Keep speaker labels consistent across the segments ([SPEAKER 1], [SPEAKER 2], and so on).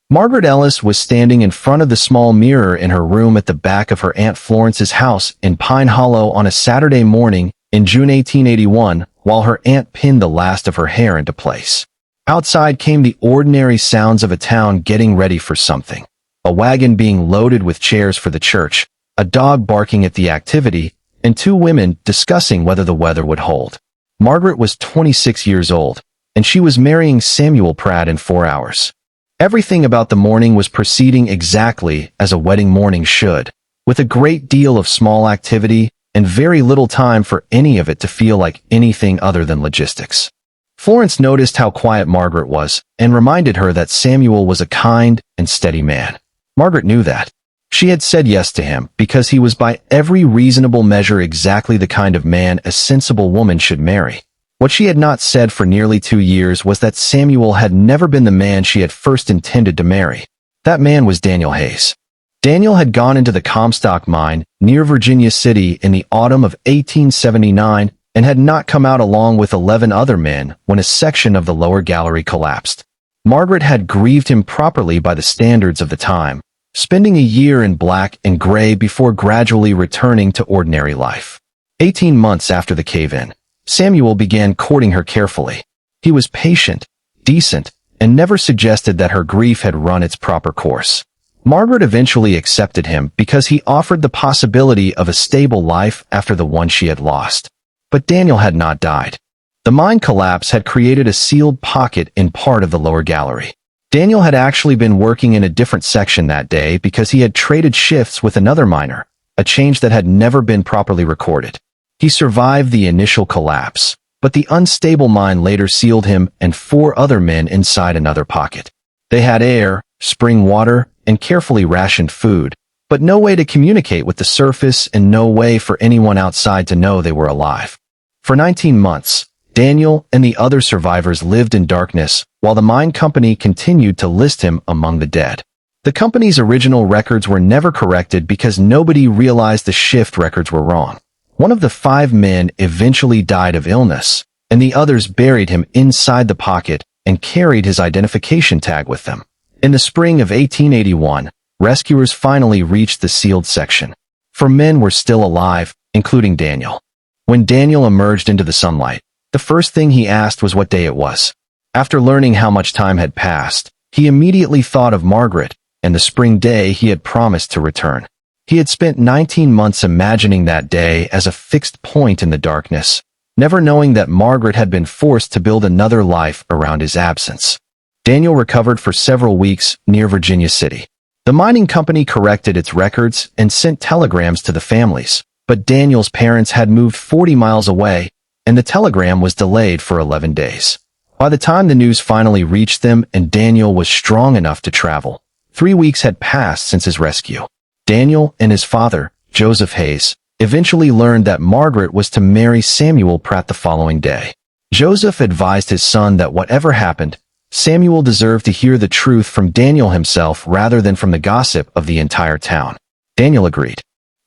[SPEAKER 1] Margaret Ellis was standing in front of the small mirror in her room at the back of her Aunt Florence's house in Pine Hollow on a Saturday morning in June 1881, while her aunt pinned the last of her hair into place. Outside came the ordinary sounds of a town getting ready for something. A wagon being loaded with chairs for the church, a dog barking at the activity, and two women discussing whether the weather would hold. Margaret was 26 years old, and she was marrying Samuel Pratt in 4 hours. Everything about the morning was proceeding exactly as a wedding morning should, with a great deal of small activity and very little time for any of it to feel like anything other than logistics. Florence noticed how quiet Margaret was and reminded her that Samuel was a kind and steady man. Margaret knew that. She had said yes to him because he was by every reasonable measure exactly the kind of man a sensible woman should marry. What she had not said for nearly 2 years was that Samuel had never been the man she had first intended to marry. That man was Daniel Hayes. Daniel had gone into the Comstock mine near Virginia City in the autumn of 1879 and had not come out along with 11 other men when a section of the lower gallery collapsed. Margaret had grieved him properly by the standards of the time, spending a year in black and gray before gradually returning to ordinary life. 18 months after the cave-in, Samuel began courting her carefully. He was patient, decent, and never suggested that her grief had run its proper course. Margaret eventually accepted him because he offered the possibility of a stable life after the one she had lost. But Daniel had not died. The mine collapse had created a sealed pocket in part of the lower gallery. Daniel had actually been working in a different section that day because he had traded shifts with another miner, a change that had never been properly recorded. He survived the initial collapse, but the unstable mine later sealed him and 4 other men inside another pocket. They had air, spring water, and carefully rationed food, but no way to communicate with the surface and no way for anyone outside to know they were alive. For 19 months, Daniel and the other survivors lived in darkness while the mine company continued to list him among the dead. The company's original records were never corrected because nobody realized the shift records were wrong. One of the 5 men eventually died of illness, and the others buried him inside the pocket and carried his identification tag with them. In the spring of 1881, rescuers finally reached the sealed section. 4 men were still alive, including Daniel. When Daniel emerged into the sunlight, the first thing he asked was what day it was. After learning how much time had passed, he immediately thought of Margaret and the spring day he had promised to return. He had spent 19 months imagining that day as a fixed point in the darkness, never knowing that Margaret had been forced to build another life around his absence. Daniel recovered for several weeks near Virginia City. The mining company corrected its records and sent telegrams to the families, but Daniel's parents had moved 40 miles away, and the telegram was delayed for 11 days. By the time the news finally reached them and Daniel was strong enough to travel, 3 weeks had passed since his rescue. Daniel and his father, Joseph Hayes, eventually learned that Margaret was to marry Samuel Pratt the following day. Joseph advised his son that whatever happened, Samuel deserved to hear the truth from Daniel himself rather than from the gossip of the entire town. Daniel agreed.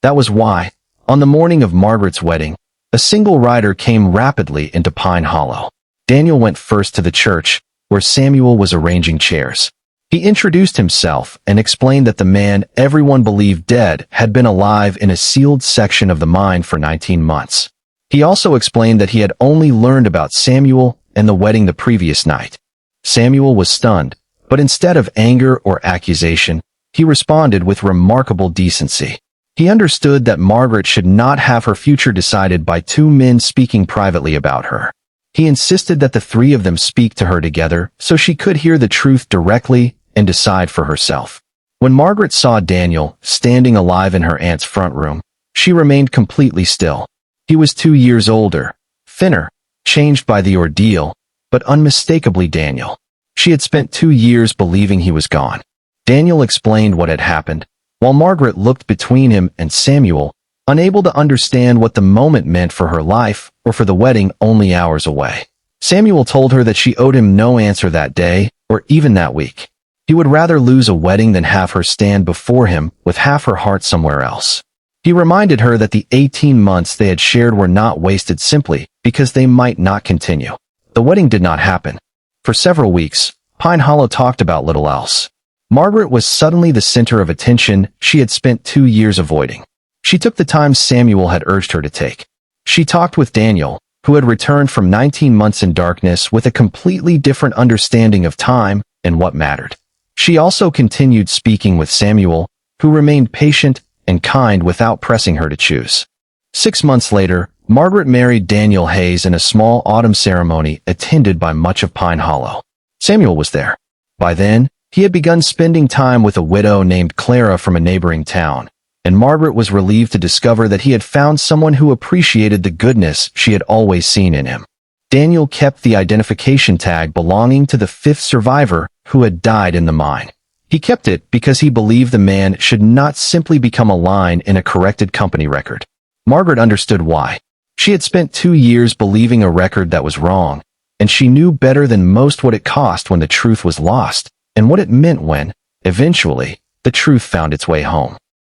[SPEAKER 1] That was why, on the morning of Margaret's wedding, a single rider came rapidly into Pine Hollow. Daniel went first to the church, where Samuel was arranging chairs. He introduced himself and explained that the man everyone believed dead had been alive in a sealed section of the mine for 19 months. He also explained that he had only learned about Samuel and the wedding the previous night. Samuel was stunned, but instead of anger or accusation, he responded with remarkable decency. He understood that Margaret should not have her future decided by 2 men speaking privately about her. He insisted that the 3 of them speak to her together so she could hear the truth directly and decide for herself. When Margaret saw Daniel standing alive in her aunt's front room, she remained completely still. He was 2 years older, thinner, changed by the ordeal, but unmistakably Daniel. She had spent 2 years believing he was gone. Daniel explained what had happened, while Margaret looked between him and Samuel, unable to understand what the moment meant for her life or for the wedding only hours away. Samuel told her that she owed him no answer that day or even that week. He would rather lose a wedding than have her stand before him with half her heart somewhere else. He reminded her that the 18 months they had shared were not wasted simply because they might not continue. The wedding did not happen. For several weeks, Pine Hollow talked about little else. Margaret was suddenly the center of attention she had spent 2 years avoiding. She took the time Samuel had urged her to take. She talked with Daniel, who had returned from 19 months in darkness with a completely different understanding of time and what mattered. She also continued speaking with Samuel, who remained patient and kind without pressing her to choose. 6 months later, Margaret married Daniel Hayes in a small autumn ceremony attended by much of Pine Hollow. Samuel was there. By then, he had begun spending time with a widow named Clara from a neighboring town, and Margaret was relieved to discover that he had found someone who appreciated the goodness she had always seen in him. Daniel kept the identification tag belonging to the 5th survivor who had died in the mine. He kept it because he believed the man should not simply become a line in a corrected company record. Margaret understood why. She had spent 2 years believing a record that was wrong, and she knew better than most what it cost when the truth was lost, and what it meant when, eventually, the truth found its way home.